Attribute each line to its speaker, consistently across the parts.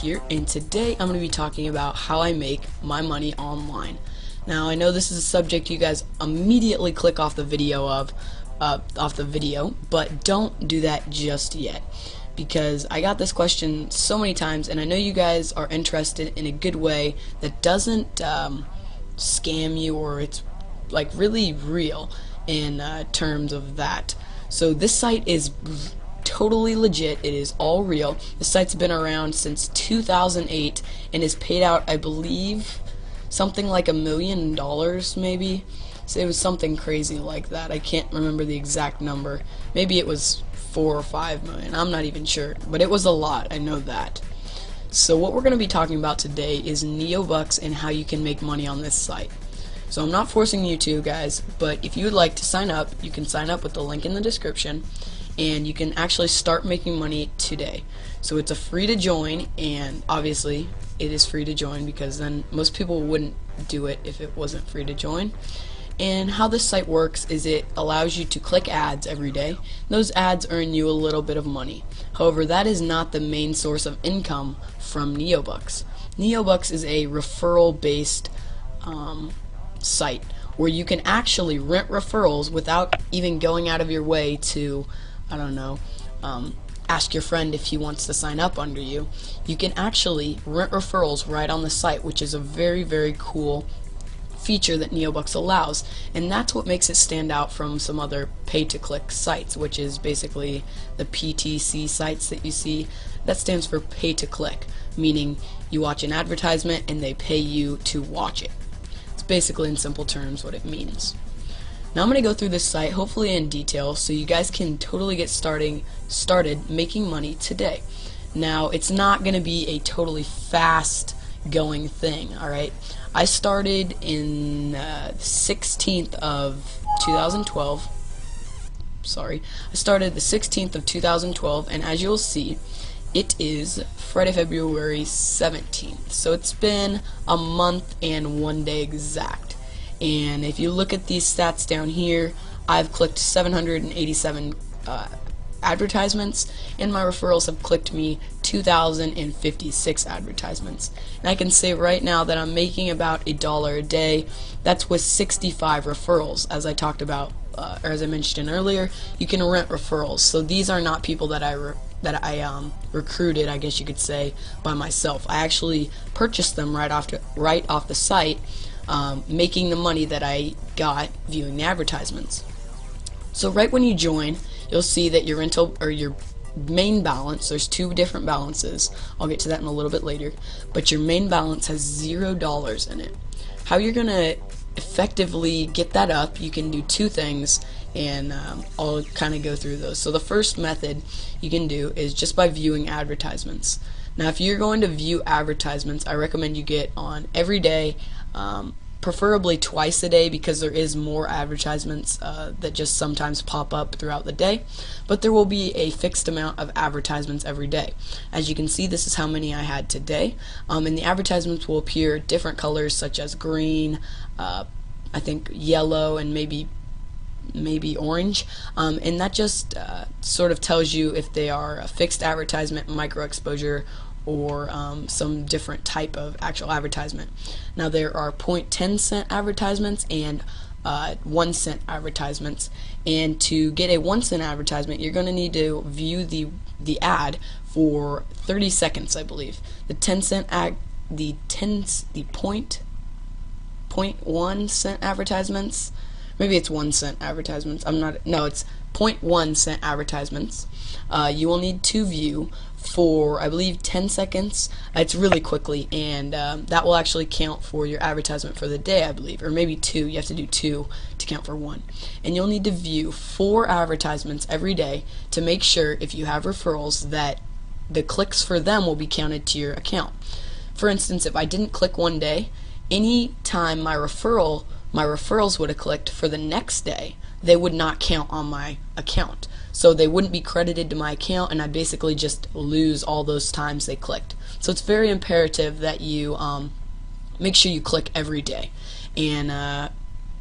Speaker 1: Here, and today I'm going to be talking about how I make my money online. Now I know this is a subject you guys immediately click off the video but don't do that just yet, because I got this question so many times and I know you guys are interested in a good way that doesn't scam you, or it's like really real in terms of that. So this site is totally legit. It is all real. The site's been around since 2008 and has paid out, I believe, something like $1 million, maybe. So it was something crazy like that. I can't remember the exact number. Maybe it was 4 or 5 million. I'm not even sure, but it was a lot. I know that. So what we're going to be talking about today is Neobux and how you can make money on this site. So I'm not forcing you to, guys, but if you would like to sign up, you can sign up with the link in the description, and you can actually start making money today. So it's a free to join, and obviously it is free to join because then most people wouldn't do it if it wasn't free to join. And how this site works is it allows you to click ads every day. Those ads earn you a little bit of money. However, that is not the main source of income from Neobux. Neobux is a referral based site where you can actually rent referrals without even going out of your way to, I don't know, ask your friend if he wants to sign up under you. You can actually rent referrals right on the site, which is a very, very cool feature that Neobux allows, and that's what makes it stand out from some other pay-to-click sites, which is basically the PTC sites that you see. That stands for pay-to-click, meaning you watch an advertisement and they pay you to watch it. It's basically, in simple terms, what it means. Now I'm going to go through this site, hopefully in detail, so you guys can totally get started making money today. Now, it's not going to be a totally fast going thing, alright? I started in 16th of 2012. Sorry. I started the 16th of 2012, and as you'll see, it is Friday, February 17th. So it's been a month and 1 day exact. And if you look at these stats down here, I've clicked 787 advertisements, and my referrals have clicked me 2,056 advertisements. And I can say right now that I'm making about $1 a day. That's with 65 referrals, as I talked about, or as I mentioned earlier. You can rent referrals, so these are not people that I recruited, I guess you could say, by myself. I actually purchased them right off the site, making the money that I got viewing the advertisements. So right when you join, you'll see that your rental, or your main balance, there's two different balances. I'll get to that in a little bit later, but your main balance has $0 in it. How you're gonna effectively get that up, you can do two things, and I'll kind of go through those. So the first method you can do is just by viewing advertisements. Now if you're going to view advertisements, I recommend you get on every day, preferably twice a day, because there is more advertisements that just sometimes pop up throughout the day, but there will be a fixed amount of advertisements every day. As you can see, this is how many I had today, and the advertisements will appear different colors such as green, I think yellow, and maybe orange, and that just sort of tells you if they are a fixed advertisement, micro exposure, or some different type of actual advertisement. Now there are 0.10 cent advertisements and 1 cent advertisements, and to get a 1 cent advertisement you're going to need to view the ad for 30 seconds, I believe. The 10 cent the 0.1 cent advertisements, maybe it's 1 cent advertisements, it's 0.1 cent advertisements, you will need to view for, I believe, 10 seconds. It's really quickly, and that will actually count for your advertisement for the day, I believe, or maybe 2. You have to do 2 to count for 1. And you'll need to view 4 advertisements every day to make sure, if you have referrals, that the clicks for them will be counted to your account. For instance, if I didn't click one day, any time my referrals would have clicked for the next day, they would not count on my account. So they wouldn't be credited to my account, and I'd basically just lose all those times they clicked. So it's very imperative that you make sure you click every day. And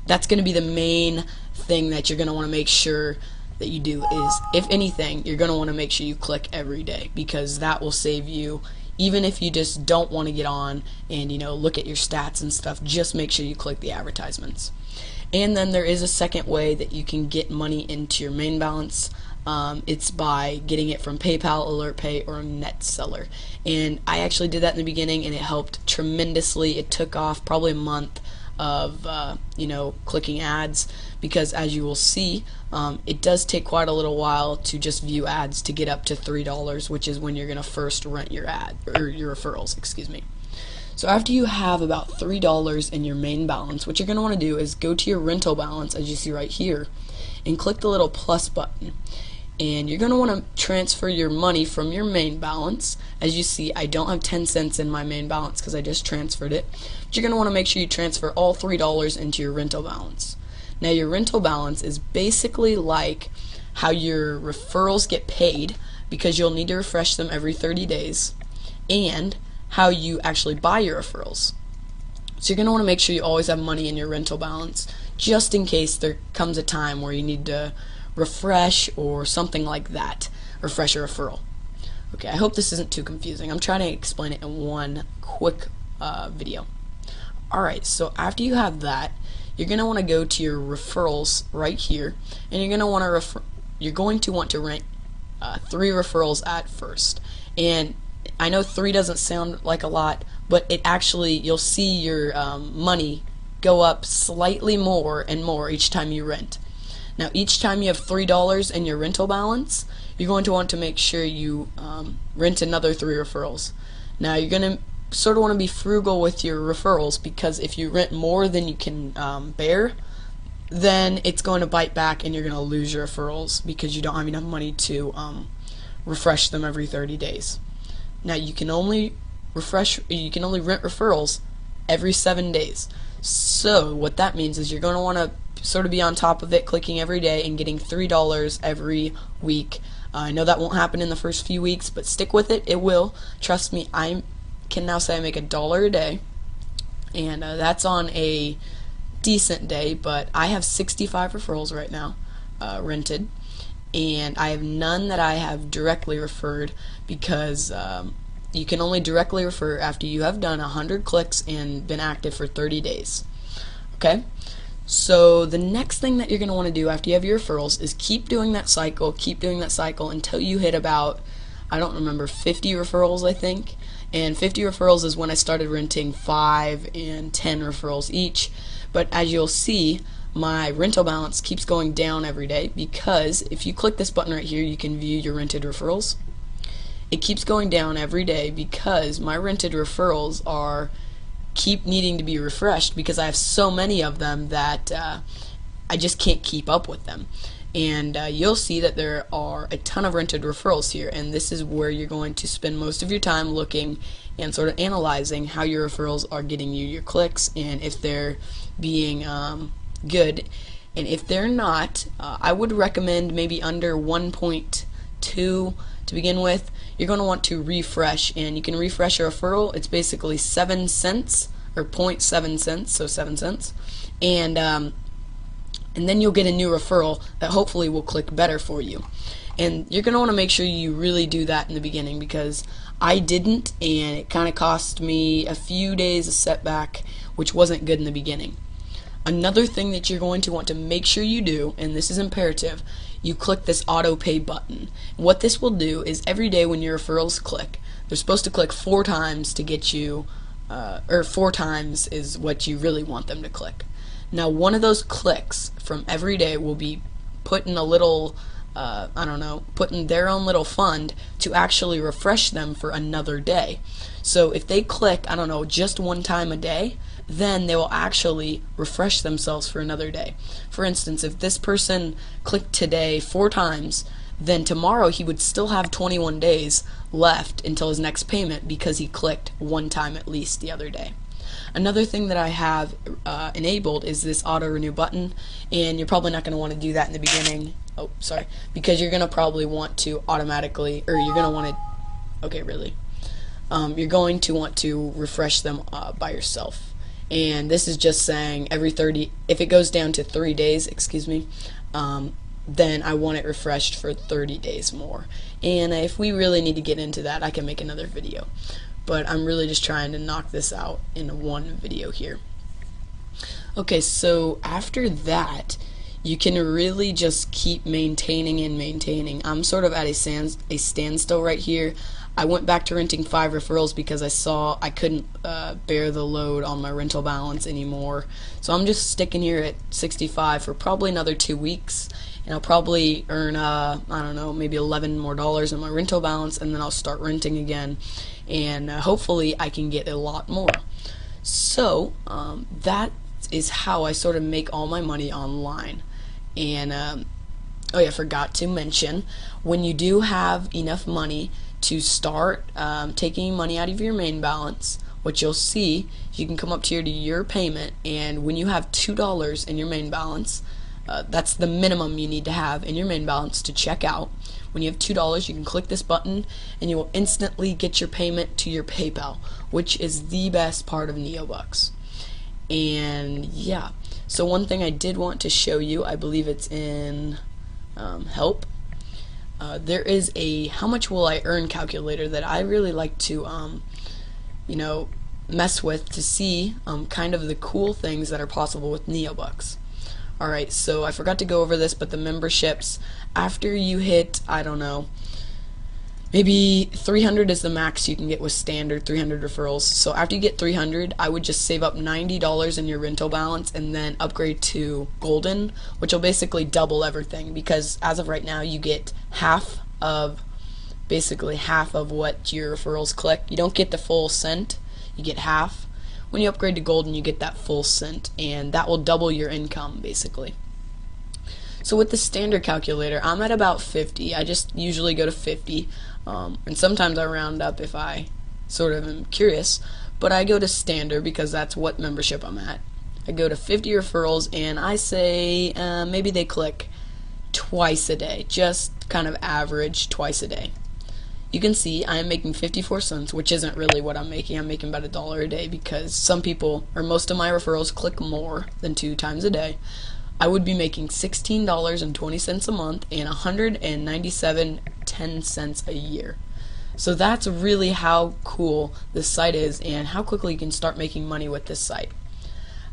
Speaker 1: that's going to be the main thing that you're going to want to make sure that you do is, if anything, you're going to want to make sure you click every day, because that will save you. Even if you just don't want to get on and look at your stats and stuff, just make sure you click the advertisements. And then there is a second way that you can get money into your main balance. It's by getting it from PayPal, AlertPay, or NetSeller. And I actually did that in the beginning, and it helped tremendously. It took off probably a month of clicking ads, because as you will see, it does take quite a little while to just view ads to get up to $3, which is when you're going to first rent your ad, or your referrals, excuse me. So after you have about $3 in your main balance, what you're going to want to do is go to your rental balance, as you see right here, and click the little plus button. And you're going to want to transfer your money from your main balance. As you see, I don't have 10 cents in my main balance because I just transferred it. But you're going to want to make sure you transfer all $3 into your rental balance. Now, your rental balance is basically like how your referrals get paid, because you'll need to refresh them every 30 days, and how you actually buy your referrals. So you're going to want to make sure you always have money in your rental balance, just in case there comes a time where you need to refresh or something like that, refresh a referral. Okay, I hope this isn't too confusing. I'm trying to explain it in one quick video. Alright, so after you have that, you're going to want to go to your referrals right here, and you're going to want to rent 3 referrals at first. And I know 3 doesn't sound like a lot, but it actually, you'll see your money go up slightly more and more each time you rent. Now, each time you have $3 in your rental balance, you're going to want to make sure you rent another 3 referrals. Now, you're going to sort of want to be frugal with your referrals, because if you rent more than you can bear, then it's going to bite back and you're going to lose your referrals because you don't have enough money to refresh them every 30 days. Now, you can only rent referrals every 7 days. So what that means is you're going to want to sort of be on top of it, clicking every day and getting $3 every week. I know that won't happen in the first few weeks, but stick with it. It will. Trust me, I can now say I make $1 a day, and that's on a decent day, but I have 65 referrals right now rented, and I have none that I have directly referred, because you can only directly refer after you have done 100 clicks and been active for 30 days. Okay? So the next thing that you're going to want to do after you have your referrals is keep doing that cycle until you hit about, I don't remember, 50 referrals, I think. And 50 referrals is when I started renting 5 and 10 referrals each. But as you'll see, my rental balance keeps going down every day, because if you click this button right here, you can view your rented referrals. It keeps going down every day because my rented referrals keep needing to be refreshed, because I have so many of them that I just can't keep up with them. And you'll see that there are a ton of rented referrals here, and this is where you're going to spend most of your time looking and sort of analyzing how your referrals are getting you your clicks, and if they're being good. And if they're not, I would recommend maybe under 1.2 to begin with. You're going to want to refresh, and you can refresh a referral. It's basically 7 cents, or 0.7 cents, so 7 cents, and then you'll get a new referral that hopefully will click better for you. And you're going to want to make sure you really do that in the beginning, because I didn't, and it kind of cost me a few days of setback, which wasn't good in the beginning. Another thing that you're going to want to make sure you do, and this is imperative, you click this auto pay button. And what this will do is every day when your referrals click, they're supposed to click 4 times to get you, or 4 times is what you really want them to click. Now, one of those clicks from every day will be put in a little, put in their own little fund to actually refresh them for another day. So if they click, just 1 time a day, then they will actually refresh themselves for another day. For instance, if this person clicked today 4 times, then tomorrow he would still have 21 days left until his next payment, because he clicked 1 time at least the other day. Another thing that I have enabled is this auto renew button, and you're probably not going to want to do that in the beginning. Oh, sorry, because you're going to probably want to automatically, or you're going to want to, you're going to want to refresh them by yourself. And this is just saying every 30, if it goes down to 3 days, then I want it refreshed for 30 days more. And if we really need to get into that, I can make another video. But I'm really just trying to knock this out in one video here. Okay, so after that, you can really just keep maintaining and maintaining. I'm sort of at a standstill right here. I went back to renting 5 referrals because I saw I couldn't bear the load on my rental balance anymore. So I'm just sticking here at 65 for probably another 2 weeks, and I'll probably earn I don't know, maybe $11 more in my rental balance, and then I'll start renting again, and hopefully I can get a lot more. So that is how I sort of make all my money online. And oh yeah, I forgot to mention, when you do have enough money to start taking money out of your main balance, what you'll see, you can come up here to your payment, and when you have $2 in your main balance, that's the minimum you need to have in your main balance to check out. When you have $2, you can click this button and you will instantly get your payment to your PayPal, which is the best part of Neobux. And yeah, so one thing I did want to show you, I believe it's in help. There is a how much will I earn calculator that I really like to you know, mess with to see kind of the cool things that are possible with Neobux. Alright, so I forgot to go over this, but the memberships, after you hit, I don't know, maybe 300 is the max you can get with standard 300 referrals. So after you get 300, I would just save up $90 in your rental balance and then upgrade to golden, which will basically double everything, because as of right now you get basically half of what your referrals click. You don't get the full cent, you get half. When you upgrade to golden, you get that full cent, and that will double your income basically. So with the standard calculator, I'm at about 50. I just usually go to 50, and sometimes I round up if I sort of am curious, but I go to standard because that's what membership I'm at. I go to 50 referrals, and I say maybe they click twice a day, just kind of average twice a day. You can see I am making 54 cents, which isn't really what I'm making. I'm making about $1 a day because some people, or most of my referrals, click more than 2 times a day. I would be making $16.20 a month and $197.10 a year. So that's really how cool this site is and how quickly you can start making money with this site.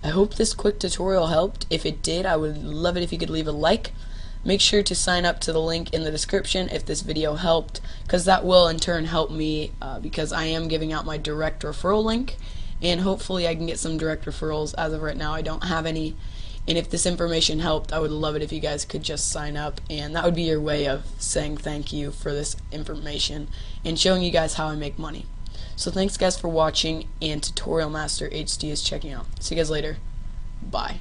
Speaker 1: I hope this quick tutorial helped. If it did, I would love it if you could leave a like. Make sure to sign up to the link in the description if this video helped, because that will in turn help me because I am giving out my direct referral link, and hopefully I can get some direct referrals. As of right now, I don't have any, and if this information helped, I would love it if you guys could just sign up, and that would be your way of saying thank you for this information and showing you guys how I make money. So thanks guys for watching, and Tutorial Master HD is checking out. See you guys later. Bye.